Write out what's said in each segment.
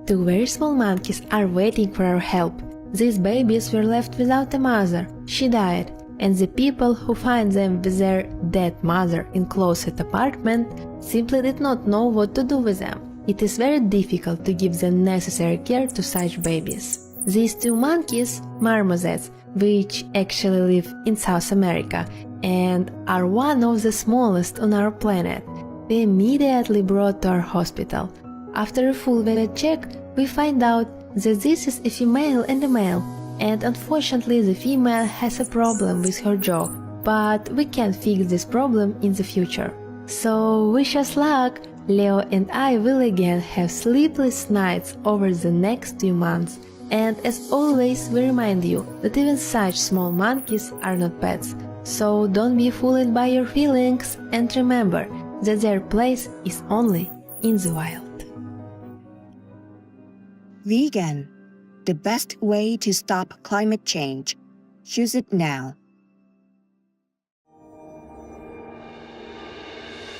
Two very small monkeys are waiting for our help. These babies were left without a mother. She died, and the people who find them with their dead mother in closet apartment simply did not know what to do with them. It is very difficult to give the necessary care to such babies. These two monkeys, marmosets, which actually live in South America and are one of the smallest on our planet, were immediately brought to our hospital. After a full vet check, we find out that this is a female and a male, and unfortunately the female has a problem with her jaw, but we can fix this problem in the future. So wish us luck! Leo and I will again have sleepless nights over the next 2 months, and as always we remind you that even such small monkeys are not pets, so don't be fooled by your feelings, and remember that their place is only in the wild. Vegan, the best way to stop climate change. Choose it now.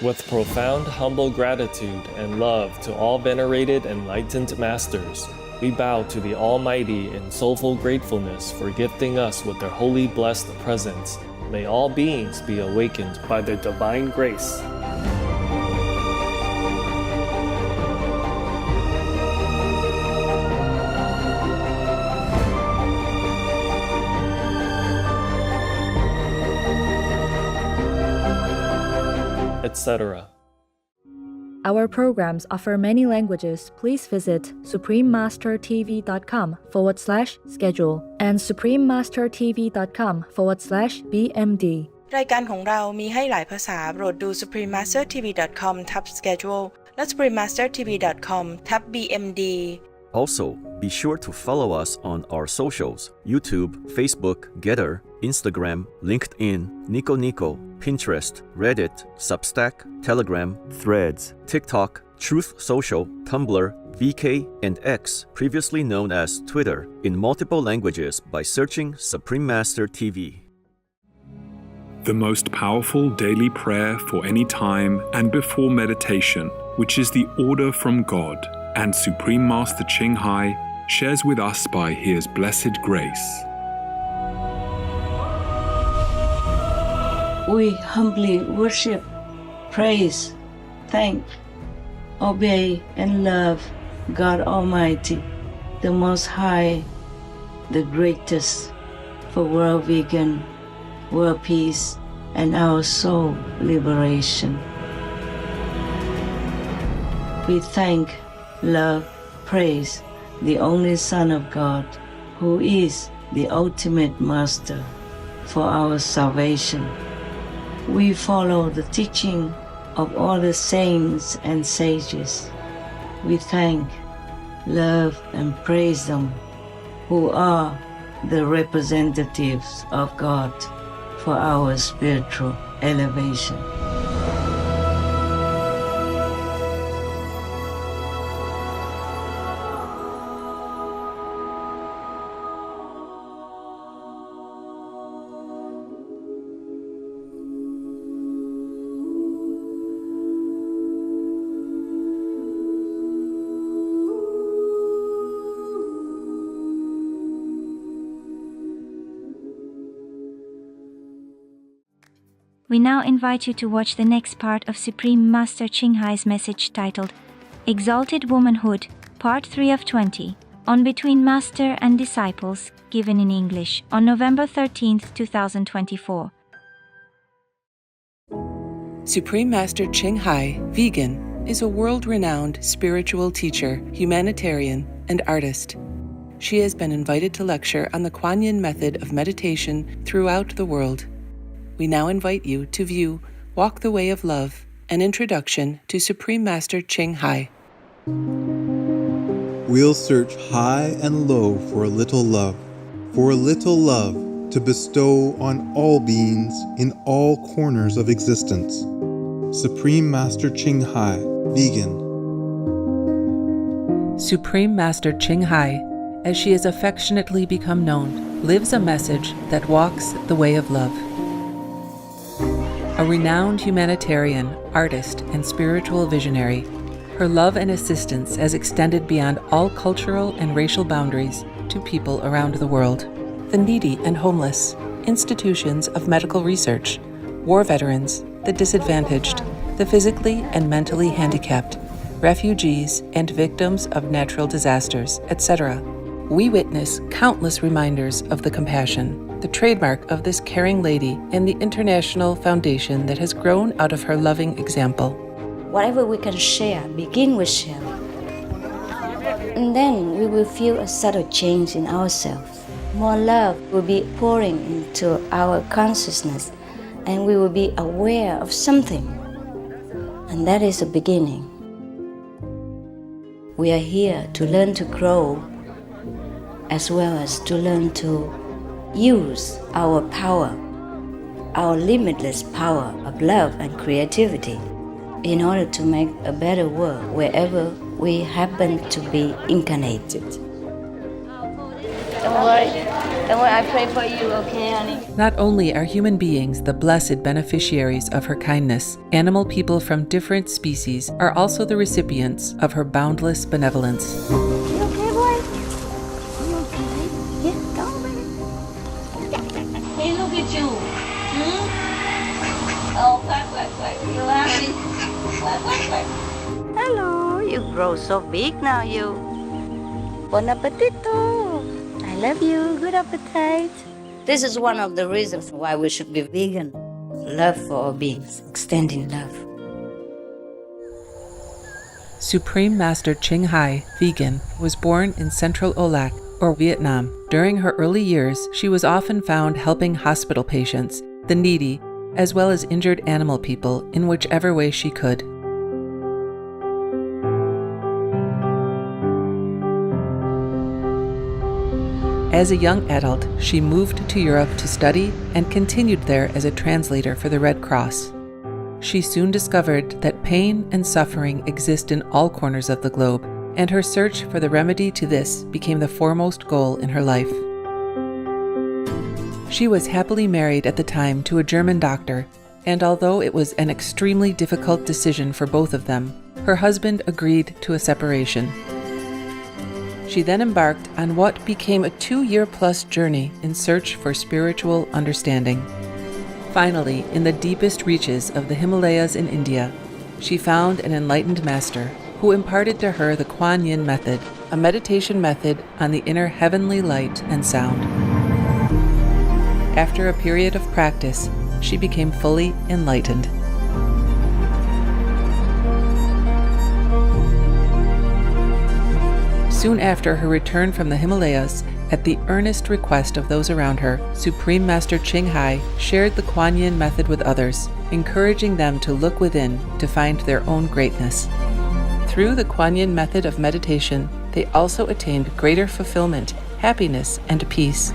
With profound humble gratitude and love to all venerated enlightened masters, we bow to the Almighty in soulful gratefulness for gifting us with their holy blessed presence. May all beings be awakened by their divine grace. Etc. Our programs offer many languages. Please visit suprememastertv.com/schedule and suprememastertv.com/BMD รายการของเรามีให้หลายภาษาโปรดดู suprememastertv.com/schedule และ suprememastertv.com/BMD Also, be sure to follow us on our socials: YouTube, Facebook, Getter, Instagram, LinkedIn, Nico Nico, Pinterest, Reddit, Substack, Telegram, Threads, TikTok, Truth Social, Tumblr, VK, and X, previously known as Twitter, in multiple languages by searching Supreme Master TV. The most powerful daily prayer for any time and before meditation, which is the order from God, and Supreme Master Ching Hai shares with us by His blessed grace. We humbly worship, praise, thank, obey, and love God Almighty, the Most High, the greatest, for world vegan, world peace, and our soul liberation. We thank, love, praise the only Son of God, who is the ultimate Master for our salvation. We follow the teaching of all the saints and sages. We thank, love, and praise them, who are the representatives of God for our spiritual elevation. We now invite you to watch the next part of Supreme Master Ching Hai's message titled Exalted Womanhood, Part 3 of 20, on Between Master and Disciples, given in English, on November 13, 2024. Supreme Master Ching Hai, vegan, is a world-renowned spiritual teacher, humanitarian, and artist. She has been invited to lecture on the Kuan Yin method of meditation throughout the world. We now invite you to view Walk the Way of Love, an introduction to Supreme Master Ching Hai. We'll search high and low for a little love to bestow on all beings in all corners of existence. Supreme Master Ching Hai, vegan. Supreme Master Ching Hai, as she has affectionately become known, lives a message that walks the way of love. A renowned humanitarian, artist, and spiritual visionary, Her love and assistance has extended beyond all cultural and racial boundaries to people around the world. The needy and homeless, institutions of medical research, war veterans, the disadvantaged, the physically and mentally handicapped, refugees, and victims of natural disasters, etc. We witness countless reminders of the compassion, the trademark of this caring lady, and the international foundation that has grown out of her loving example. Whatever we can share, begin with share. And then we will feel a subtle change in ourselves. More love will be pouring into our consciousness, and we will be aware of something. And that is a beginning. We are here to learn to grow, as well as to learn to use our power, our limitless power of love and creativity, in order to make a better world wherever we happen to be incarnated. Don't worry, I pray for you, okay, honey? Not only are human beings the blessed beneficiaries of her kindness, animal people from different species are also the recipients of her boundless benevolence. You okay, boy? You okay? Yeah, come on, baby. Hey, look at you. Oh, quack. You happy? Quack. Hello, you grow so big now, you. Bon appetito. I love you. Good appetite. This is one of the reasons why we should be vegan. Love for all beings, extending love. Supreme Master Ching Hai, vegan, was born in Central Olac, or Vietnam. During her early years, she was often found helping hospital patients, the needy, as well as injured animal people in whichever way she could. As a young adult, she moved to Europe to study and continued there as a translator for the Red Cross. She soon discovered that pain and suffering exist in all corners of the globe, and her search for the remedy to this became the foremost goal in her life. She was happily married at the time to a German doctor, and although it was an extremely difficult decision for both of them, her husband agreed to a separation. She then embarked on what became a 2-year-plus journey in search for spiritual understanding. Finally, in the deepest reaches of the Himalayas in India, she found an enlightened master who imparted to her the Kuan Yin method, a meditation method on the inner heavenly light and sound. After a period of practice, she became fully enlightened. Soon after her return from the Himalayas, at the earnest request of those around her, Supreme Master Ching Hai shared the Kuan Yin method with others, encouraging them to look within to find their own greatness. Through the Kuan Yin method of meditation, they also attained greater fulfillment, happiness, and peace.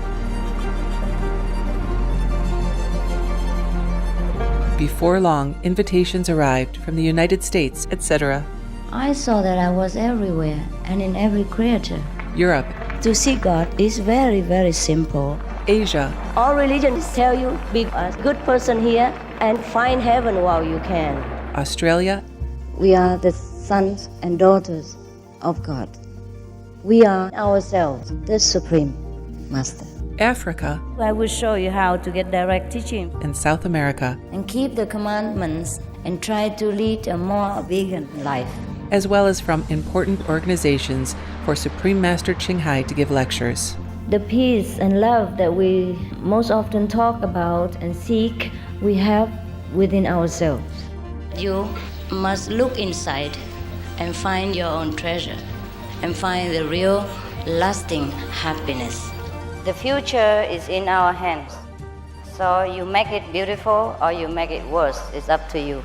Before long, invitations arrived from the United States, etc. I saw that I was everywhere and in every creature. Europe. To see God is very, very simple. Asia. All religions tell you, be a good person here and find heaven while you can. Australia. We are the sons and daughters of God. We are ourselves, the Supreme Master. Africa. I will show you how to get direct teaching. And South America. And keep the commandments and try to lead a more vegan life. As well as from important organizations for Supreme Master Ching Hai to give lectures. The peace and love that we most often talk about and seek, we have within ourselves. You must look inside and find your own treasure and find the real lasting happiness. The future is in our hands. So you make it beautiful or you make it worse. It's up to you.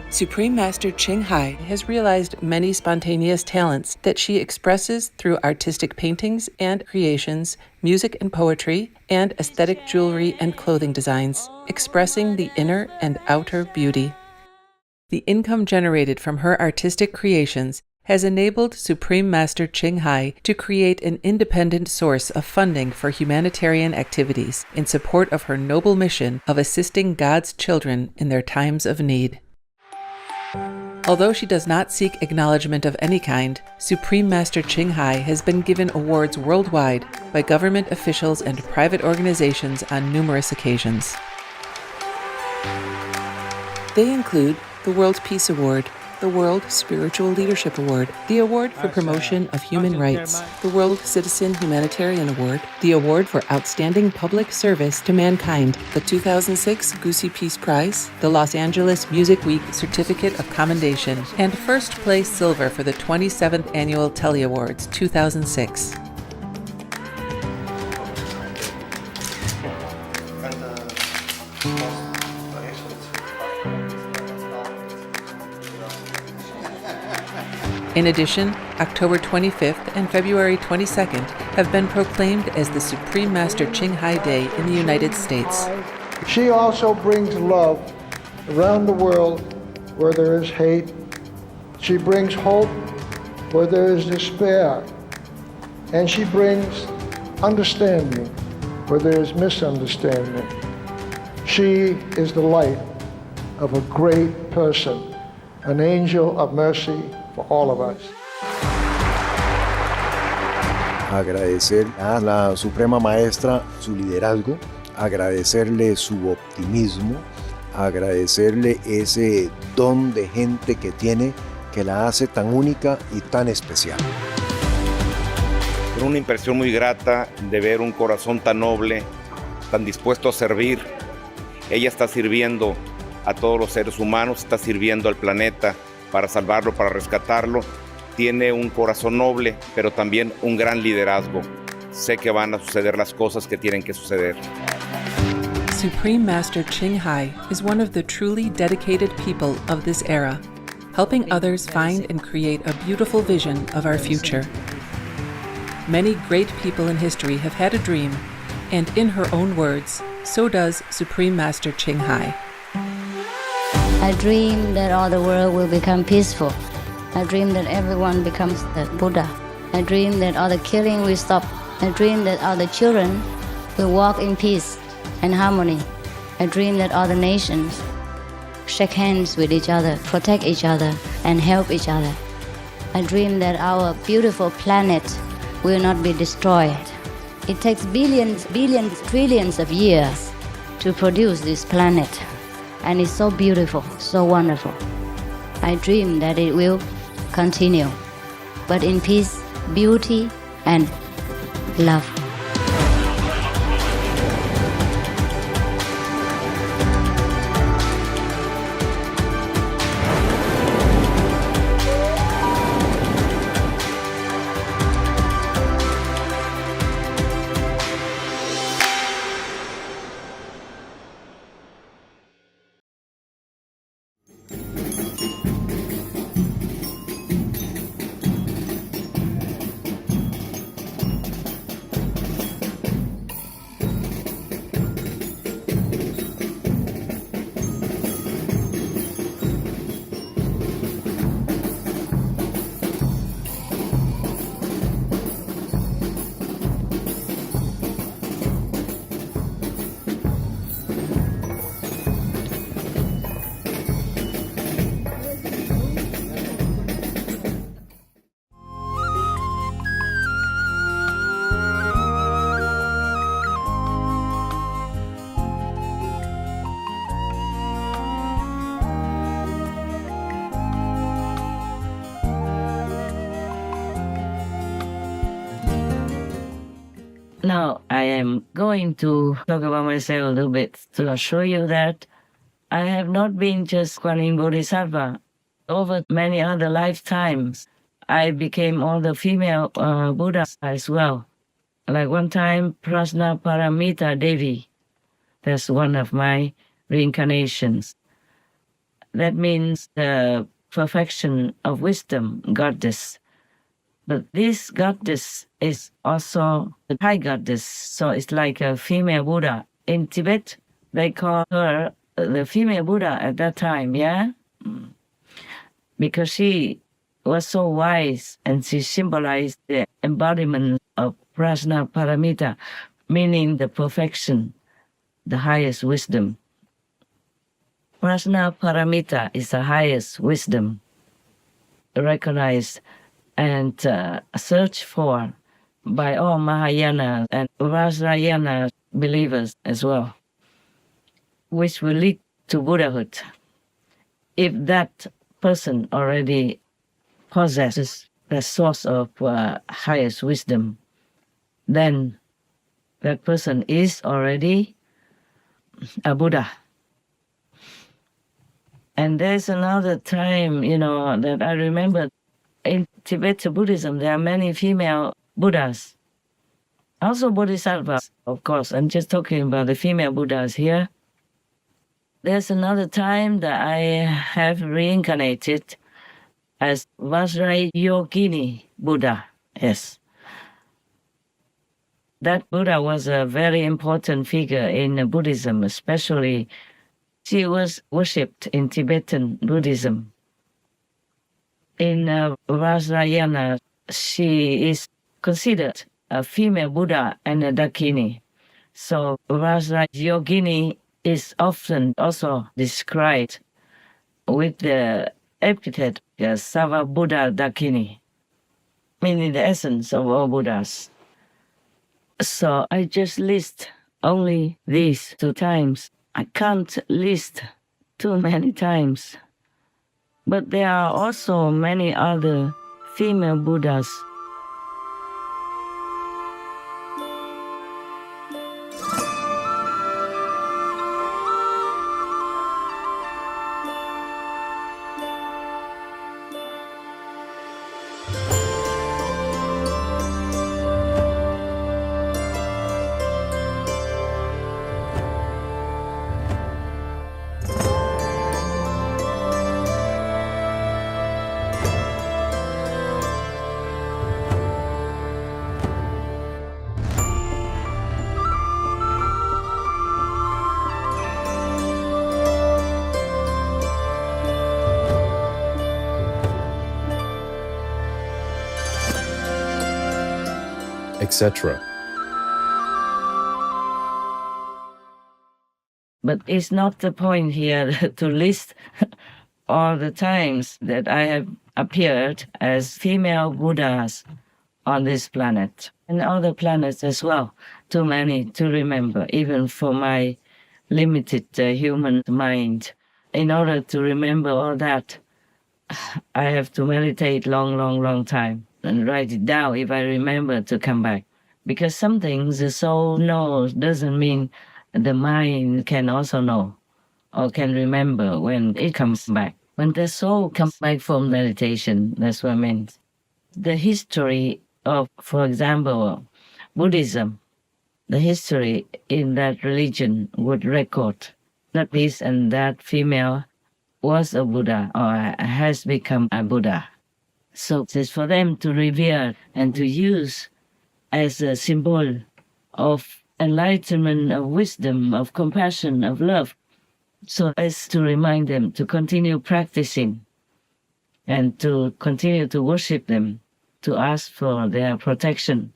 Supreme Master Ching Hai has realized many spontaneous talents that she expresses through artistic paintings and creations, music and poetry, and aesthetic jewelry and clothing designs, expressing the inner and outer beauty. The income generated from her artistic creations has enabled Supreme Master Ching Hai to create an independent source of funding for humanitarian activities in support of her noble mission of assisting God's children in their times of need. Although she does not seek acknowledgement of any kind, Supreme Master Ching Hai has been given awards worldwide by government officials and private organizations on numerous occasions. They include the World Peace Award, the World Spiritual Leadership Award, the Award for Promotion of Human Rights, the World Citizen Humanitarian Award, the Award for Outstanding Public Service to Mankind, the 2006 Goosey Peace Prize, the Los Angeles Music Week Certificate of Commendation, and first place silver for the 27th Annual Telly Awards 2006. In addition, October 25th and February 22nd have been proclaimed as the Supreme Master Ching Hai Day in the United States. She also brings love around the world where there is hate. She brings hope where there is despair. And she brings understanding where there is misunderstanding. She is the light of a great person, an angel of mercy for all of us. Agradecer a la Suprema Maestra su liderazgo, agradecerle su optimismo, agradecerle ese don de gente que tiene que la hace tan única y tan especial. Una impresión muy grata de ver un corazón tan noble, tan dispuesto a servir. Ella está sirviendo a todos los seres humanos, está sirviendo al planeta para salvarlo, para rescatarlo. Tiene un corazón noble, pero también un gran liderazgo. Sé que van a suceder las cosas que tienen que suceder. Supreme Master Ching Hai is one of the truly dedicated people of this era, helping others find and create a beautiful vision of our future. Many great people in history have had a dream, and in her own words, so does Supreme Master Ching Hai. I dream that all the world will become peaceful. I dream that everyone becomes the Buddha. I dream that all the killing will stop. I dream that all the children will walk in peace and harmony. I dream that all the nations shake hands with each other, protect each other, and help each other. I dream that our beautiful planet will not be destroyed. It takes billions, trillions of years to produce this planet. And it's so beautiful, so wonderful. I dream that it will continue, but in peace, beauty, and love. Now, I am going to talk about myself a little bit to show you that I have not been just Kuan Yin Bodhisattva. Over many other lifetimes, I became all the female Buddhas as well. Like one time, Prasna Paramita Devi, that's one of my reincarnations. That means the perfection of wisdom, goddess. But this goddess is also the high goddess, so it's like a female Buddha. In Tibet, they call her the female Buddha at that time, yeah? Because she was so wise and she symbolized the embodiment of Prasna Paramita, meaning the perfection, the highest wisdom. Prasna Paramita is the highest wisdom. recognized and searched for by all Mahayana and Vajrayana believers as well, which will lead to Buddhahood. If that person already possesses the source of highest wisdom, then that person is already a Buddha. And there's another time, that I remember in Tibetan Buddhism, there are many female Buddhas. Also Bodhisattvas, of course. I'm just talking about the female Buddhas here. There's another time that I have reincarnated as Vajrayogini Buddha. Yes. That Buddha was a very important figure in Buddhism, especially she was worshipped in Tibetan Buddhism. In Vajrayana, she is considered a female Buddha and a Dakini. So Vajrayogini is often also described with the epithet Sava Buddha Dakini, meaning the essence of all Buddhas. So I just list only these 2 times. I can't list too many times. But there are also many other female Buddhas. etc. But it's not the point here to list all the times that I have appeared as female Buddhas on this planet and other planets as well. Too many to remember, even for my limited human mind. In order to remember all that, I have to meditate long time and write it down if I remember to come back. Because some things the soul knows doesn't mean the mind can also know or can remember when it comes back. When the soul comes back from meditation, that's what I mean. The history of, for example, Buddhism, the history in that religion would record that this and that female was a Buddha or has become a Buddha. So it's for them to revere and to use as a symbol of enlightenment, of wisdom, of compassion, of love, so as to remind them to continue practicing and to continue to worship them, to ask for their protection,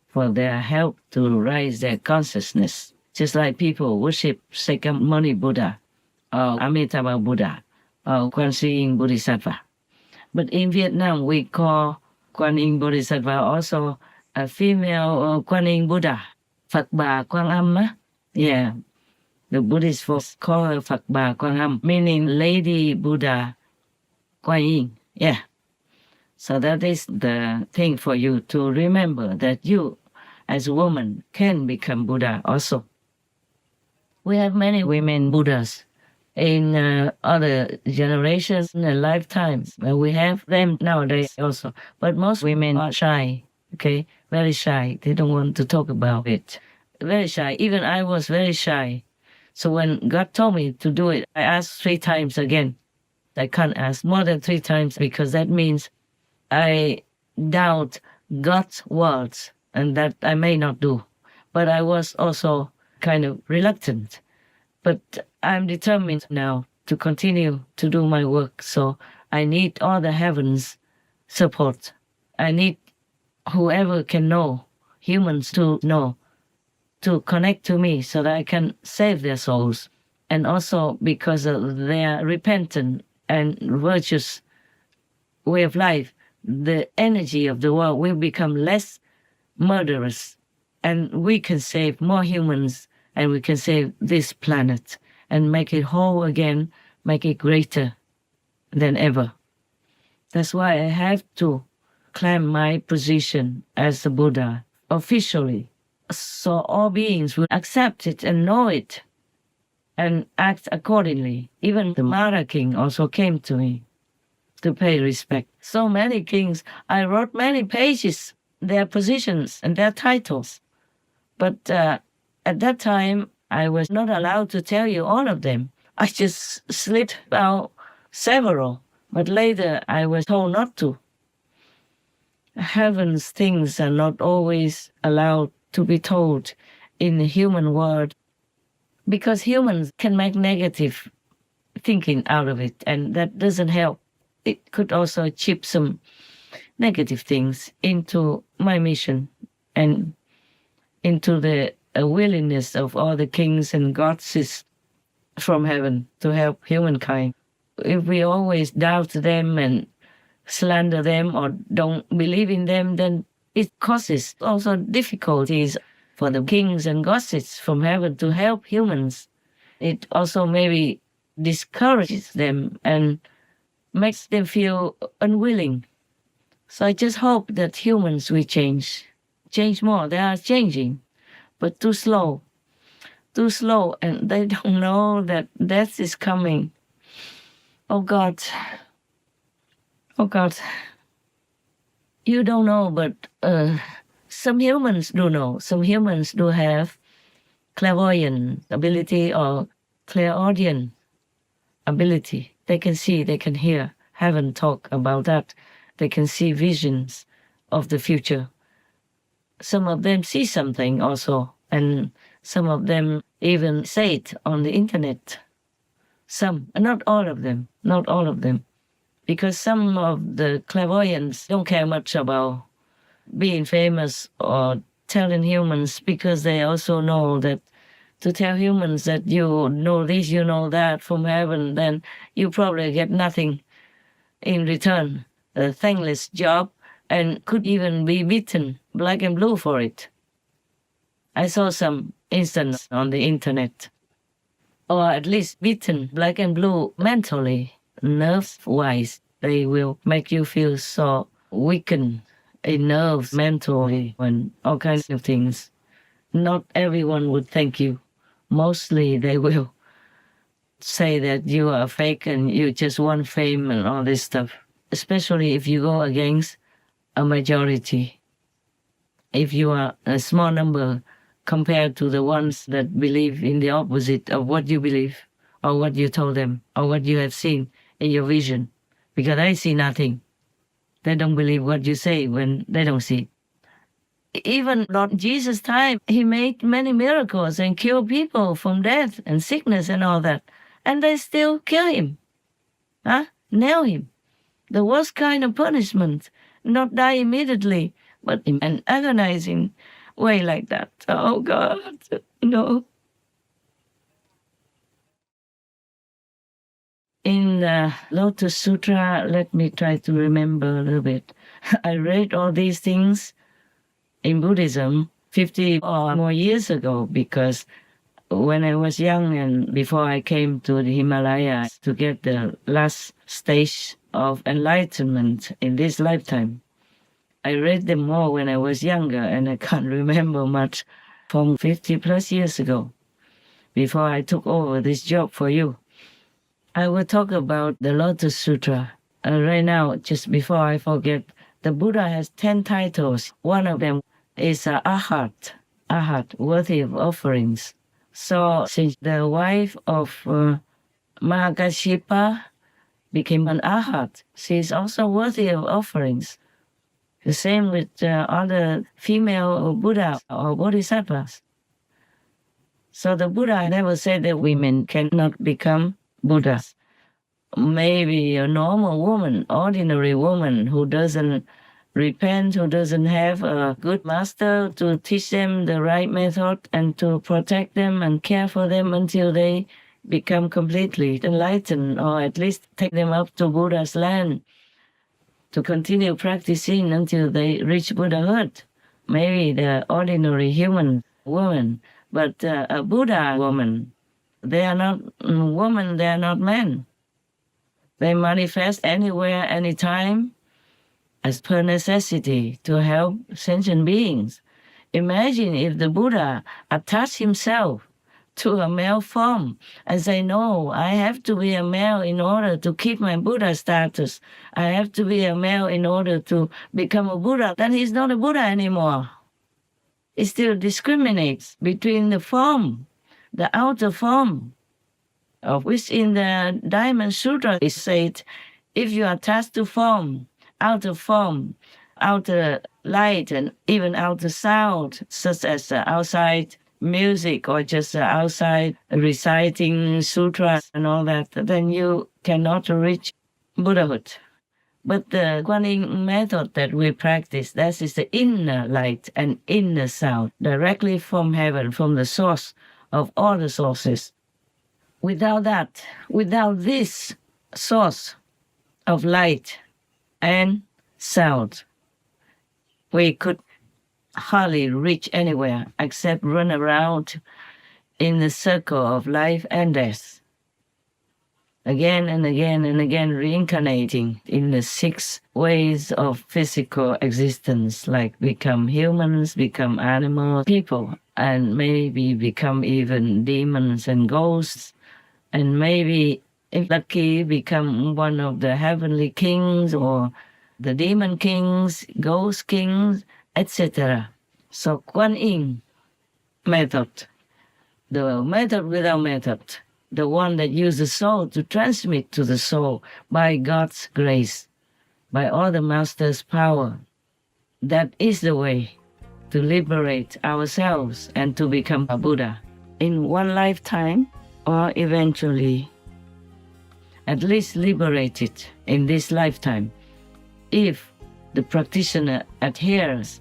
for their help to raise their consciousness. Just like people worship Sakyamuni Buddha or Amitabha Buddha or Kuan Yin Bodhisattva. But in Vietnam, we call Kuan Yin Bodhisattva also a female Kuan Yin Buddha, Phật Bà Quan Âm. Yeah, the Buddhist folks call her Phật Bà Quan Âm, meaning Lady Buddha Kuan Yin. Yeah. So that is the thing for you to remember, that you, as a woman, can become Buddha also. We have many women Buddhas in other generations and lifetimes. We have them nowadays also. But most women are shy, okay? Very shy. They don't want to talk about it. Very shy. Even I was very shy. So when God told me to do it, I asked 3 times again. I can't ask more than 3 times because that means I doubt God's words and that I may not do. But I was also kind of reluctant. But I'm determined now to continue to do my work. So I need all the heavens' support. I need whoever can know, humans to know, to connect to me so that I can save their souls. And also because of their repentant and virtuous way of life, the energy of the world will become less murderous, and we can save more humans, and we can save this planet and make it whole again, make it greater than ever. That's why I have to claim my position as the Buddha officially, so all beings will accept it and know it and act accordingly. Even the Mara king also came to me to pay respect. So many kings, I wrote many pages, their positions and their titles. But at that time, I was not allowed to tell you all of them. I just slipped out several, but later I was told not to. Heaven's things are not always allowed to be told in the human world, because humans can make negative thinking out of it, and that doesn't help. It could also chip some negative things into my mission and into the willingness of all the kings and goddesses from heaven to help humankind. If we always doubt them and slander them or don't believe in them, then it causes also difficulties for the kings and goddesses from heaven to help humans. It also maybe discourages them and makes them feel unwilling. So I just hope that humans will change more. They are changing, but too slow, and they don't know that death is coming. Oh God. You don't know, but some humans do know. Some humans do have clairvoyant ability or clairaudient ability. They can see, they can hear. Haven't talked about that. They can see visions of the future. Some of them see something also, and some of them even say it on the internet. Some, not all of them, because some of the clairvoyants don't care much about being famous or telling humans, because they also know that to tell humans that you know this, you know that from heaven, then you probably get nothing in return, a thankless job, and could even be beaten black and blue for it. I saw some instance on the internet, or at least beaten black and blue mentally, nerve-wise. They will make you feel so weakened in nerves, mentally, and all kinds of things. Not everyone would thank you. Mostly they will say that you are fake and you just want fame and all this stuff, especially if you go against a majority. If you are a small number compared to the ones that believe in the opposite of what you believe, or what you told them, or what you have seen in your vision. Because I see nothing. They don't believe what you say when they don't see. Even Lord Jesus' time, he made many miracles and cured people from death and sickness and all that. And they still kill him. Nail him. The worst kind of punishment. Not die immediately, but in an agonizing way like that. Oh God, no. In the Lotus Sutra, let me try to remember a little bit. I read all these things in Buddhism 50 or more years ago, because when I was young and before I came to the Himalayas to get the last stage of enlightenment in this lifetime, I read them more when I was younger, and I can't remember much from 50 plus years ago, before I took over this job for you. I will talk about the Lotus Sutra. Right now, just before I forget, the Buddha has 10 titles. One of them is Arhat, worthy of offerings. So since the wife of Mahakashipa became an Arhat, she is also worthy of offerings. The same with other female Buddha or Bodhisattvas. So the Buddha never said that women cannot become Buddhas. Maybe a normal woman, ordinary woman who doesn't repent, who doesn't have a good master to teach them the right method and to protect them and care for them until they become completely enlightened, or at least take them up to Buddha's land. to continue practicing until they reach Buddhahood. Maybe the ordinary human woman, but a Buddha woman, they are not women, they are not men. They manifest anywhere, anytime, as per necessity to help sentient beings. Imagine if the Buddha attached himself to a male form and say, no, I have to be a male in order to keep my Buddha status. I have to be a male in order to become a Buddha. Then he's not a Buddha anymore. It still discriminates between the form, the outer form, of which in the Diamond Sutra is said, if you are attached to form, outer light, and even outer sound, such as outside music or just outside reciting sutras and all that, then you cannot reach Buddhahood. But the Kuan Yin method that we practice, that is the inner light and inner sound, directly from heaven, from the source of all the sources. Without that, without this source of light and sound, we could hardly reach anywhere except run around in the circle of life and death, again and again and again, reincarnating in the 6 ways of physical existence, like become humans, become animals, people, and maybe become even demons and ghosts, and maybe, if lucky, become one of the heavenly kings or the demon kings, ghost kings, etc. So Kuan Yin method, the method without method, the one that uses the soul to transmit to the soul by God's grace, by all the Master's power. That is the way to liberate ourselves and to become a Buddha in one lifetime, or eventually at least liberated in this lifetime, if the practitioner adheres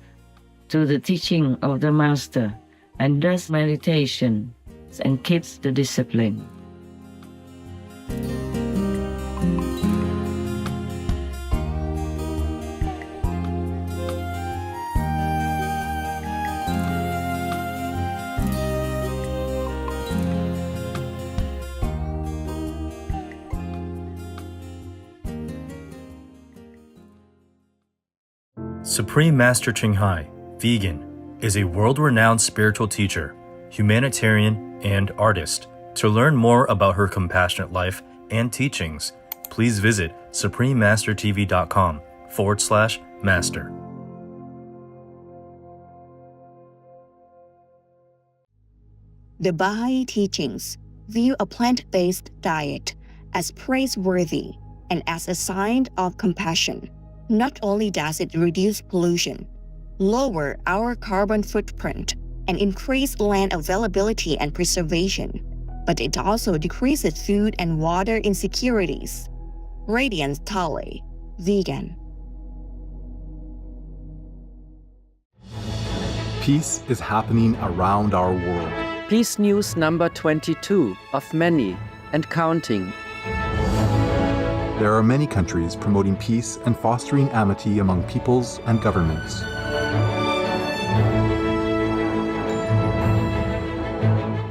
to the teaching of the Master and does meditation and keeps the discipline. Supreme Master Ching Hai, vegan, is a world-renowned spiritual teacher, humanitarian, and artist. To learn more about her compassionate life and teachings, please visit suprememastertv.com/master. The Baha'i teachings view a plant-based diet as praiseworthy and as a sign of compassion. Not only does it reduce pollution, lower our carbon footprint, and increase land availability and preservation, but it also decreases food and water insecurities. Radiance Tale, vegan. Peace is happening around our world. Peace News number 22 of many and counting. There are many countries promoting peace and fostering amity among peoples and governments.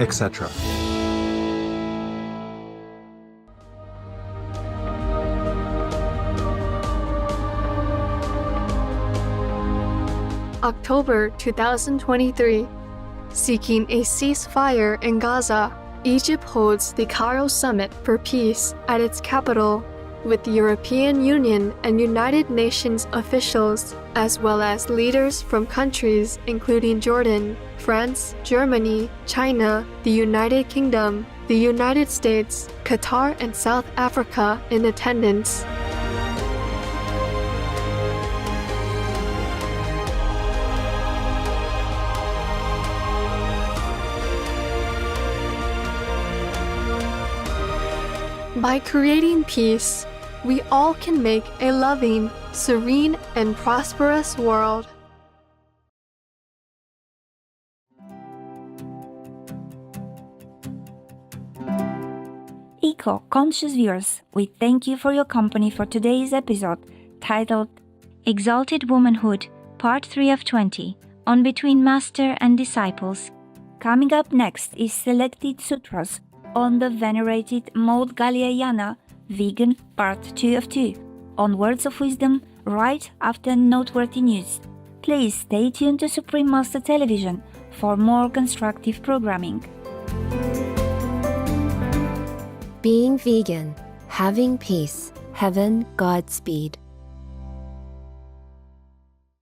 Etc. October 2023. Seeking a ceasefire in Gaza, Egypt holds the Cairo Summit for Peace at its capital, with the European Union and United Nations officials, as well as leaders from countries including Jordan, France, Germany, China, the United Kingdom, the United States, Qatar, and South Africa in attendance. By creating peace, we all can make a loving, serene, and prosperous world. Eco-conscious viewers, we thank you for your company for today's episode. titled Exalted Womanhood, Part 3 of 20, on Between Master and Disciples. Coming up next is Selected Sutras on the venerated Maud Galiayana, Vegan, Part 2 of 2, on Words of Wisdom right after noteworthy news. Please stay tuned to Supreme Master Television for more constructive programming. Being vegan, having peace, heaven, Godspeed.